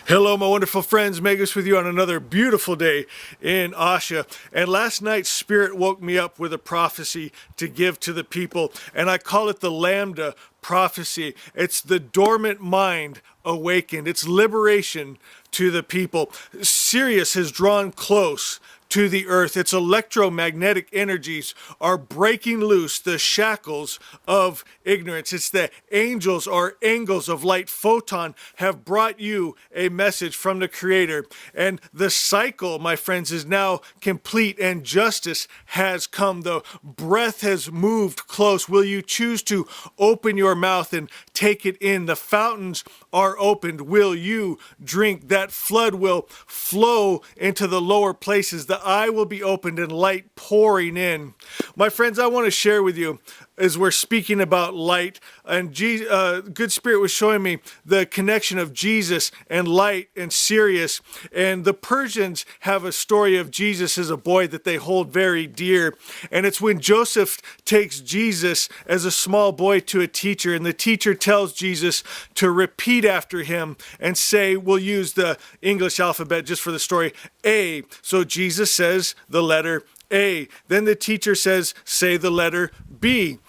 Hello, my wonderful friends. Magus with you on another beautiful day in Asha. And last night, Spirit woke me up with a prophecy to give to the people. And I call it the Lambda Prophecy. It's the dormant mind awakened. It's liberation to the people. Sirius has drawn close to the earth. Its electromagnetic energies are breaking loose the shackles of ignorance. It's the angels or angles of light photon have brought you a message from the Creator. And the cycle, my friends, is now complete and justice has come. The breath has moved close. Will you choose to open your mouth and take it in? The fountains are opened. Will you drink? That flood will flow into the lower places. The eye will be opened and light pouring in. My friends, I want to share with you as we're speaking about light, and Good Spirit was showing me the connection of Jesus and light and Sirius. And the Persians have a story of Jesus as a boy that they hold very dear. And it's when Joseph takes Jesus as a small boy to a teacher, and the teacher tells Jesus to repeat after him and say, we'll use the English alphabet just for the story, A. So Jesus says the letter A. Then the teacher says, say the letter B.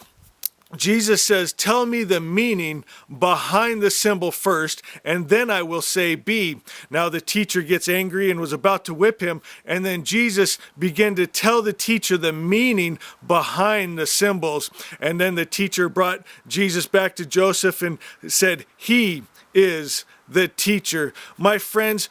Jesus says, tell me the meaning behind the symbol first, and then I will say B. Now the teacher gets angry and was about to whip him, and then Jesus began to tell the teacher the meaning behind the symbols. And then the teacher brought Jesus back to Joseph and said, he is the teacher. My friends,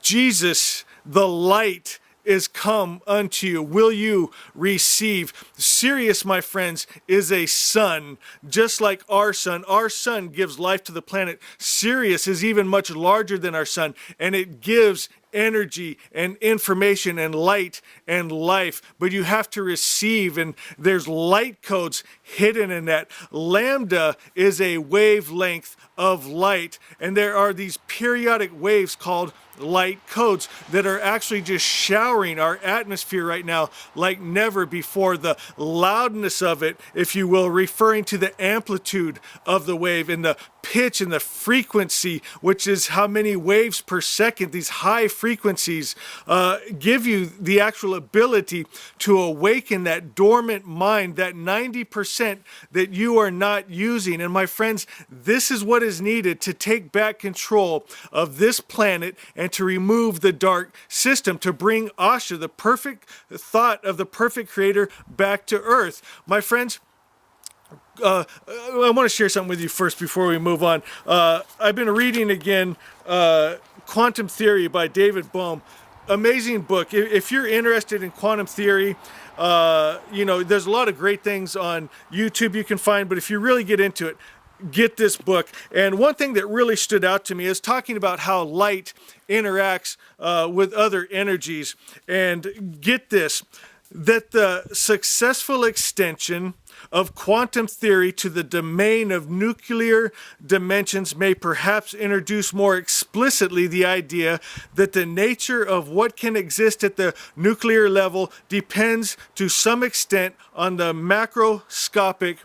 Jesus, the light, is come unto you. Will you receive? Sirius, my friends, is a sun, just like our sun. Our sun gives life to the planet. Sirius is even much larger than our sun, and it gives energy and information and light and life. But you have to receive, and there's light codes hidden in that. Lambda is a wavelength of light, and there are these periodic waves called light codes that are actually just showering our atmosphere right now like never before. The loudness of it, if you will, referring to the amplitude of the wave, and the pitch and the frequency, which is how many waves per second. These high frequencies give you the actual ability to awaken that dormant mind, that 90% that you are not using. And my friends, this is what is needed to take back control of this planet and to remove the dark system, to bring Asha, the perfect thought of the perfect Creator, back to earth. My friends, I want to share something with you first before we move on. I've been reading again Quantum Theory by David Bohm. Amazing book. If you're interested in quantum theory, there's a lot of great things on YouTube you can find, but if you really get into it, get this book. And one thing that really stood out to me is talking about how light interacts with other energies. And get this, that the successful extension of quantum theory to the domain of nuclear dimensions may perhaps introduce more explicitly the idea that the nature of what can exist at the nuclear level depends to some extent on the macroscopic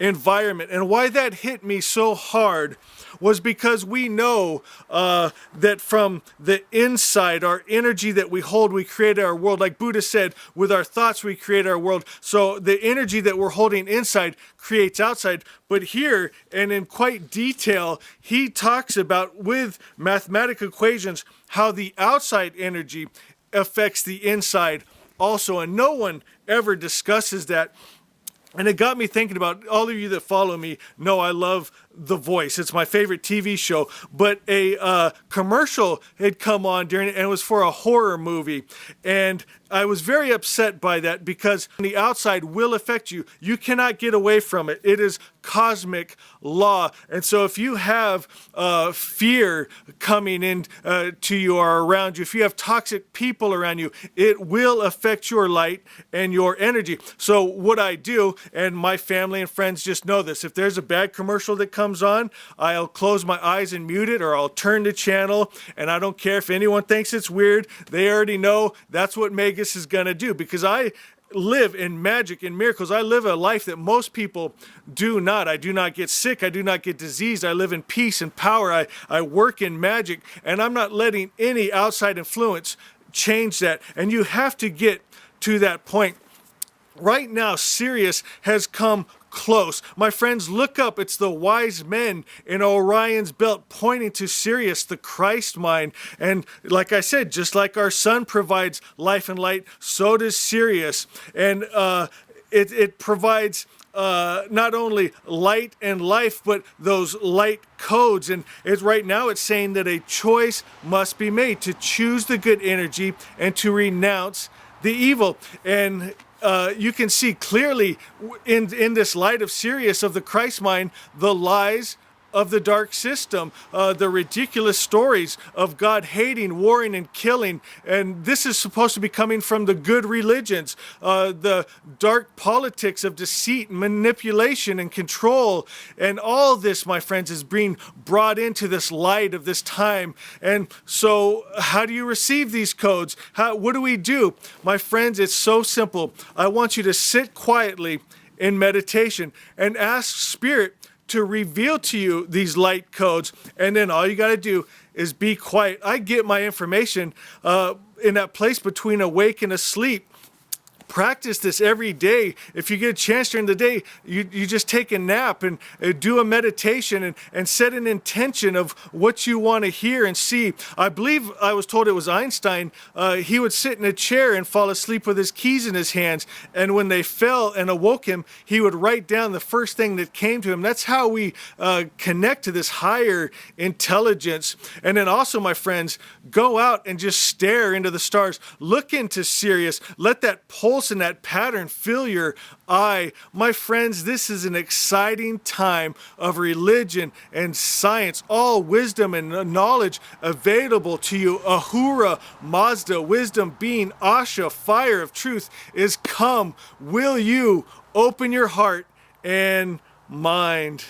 environment. And why that hit me so hard was because we know that from the inside, our energy that we hold, we create our world. Like Buddha said, with our thoughts we create our world. So the energy that we're holding inside creates outside. But here, and in quite detail, he talks about, with mathematical equations, how the outside energy affects the inside also. And no one ever discusses that. And it got me thinking about, all of you that follow me know I love The Voice. It's my favorite TV show. But a commercial had come on during it, and it was for a horror movie. And I was very upset by that, because the outside will affect you. You cannot get away from it. It is cosmic law. And so if you have fear coming in to you or around you, if you have toxic people around you, it will affect your light and your energy. So what I do, and my family and friends just know this, if there's a bad commercial that comes on, I'll close my eyes and mute it, or I'll turn the channel, and I don't care if anyone thinks it's weird. They already know that's what Magus is going to do, because I live in magic and miracles. I live a life that most people do not. I do not get sick. I do not get diseased. I live in peace and power. I work in magic, and I'm not letting any outside influence change that. And you have to get to that point. Right now, Sirius has come close. My friends, look up. It's the wise men in Orion's belt pointing to Sirius, the Christ mind. And like I said, just like our sun provides life and light, so does Sirius. And it provides not only light and life, but those light codes. And right now it's saying that a choice must be made to choose the good energy and to renounce the evil. And you can see clearly in this light of Sirius, of the Christ mind, the lies of the dark system, the ridiculous stories of God hating, warring, and killing. And this is supposed to be coming from the good religions, the dark politics of deceit, manipulation, and control. And all this, my friends, is being brought into this light of this time. And so how do you receive these codes? What do we do? My friends, it's so simple. I want you to sit quietly in meditation and ask Spirit to reveal to you these light codes, and then all you got to do is be quiet. I get my information in that place between awake and asleep. Practice this every day. If you get a chance during the day, you just take a nap and do a meditation and set an intention of what you want to hear and see. I believe I was told it was Einstein. He would sit in a chair and fall asleep with his keys in his hands. And when they fell and awoke him, he would write down the first thing that came to him. That's how we connect to this higher intelligence. And then also, my friends, go out and just stare into the stars. Look into Sirius. Let that pulse and that pattern fill your eye. My friends, this is an exciting time of religion and science, all wisdom and knowledge available to you. Ahura Mazda, wisdom being, Asha, fire of truth is come. Will you open your heart and mind?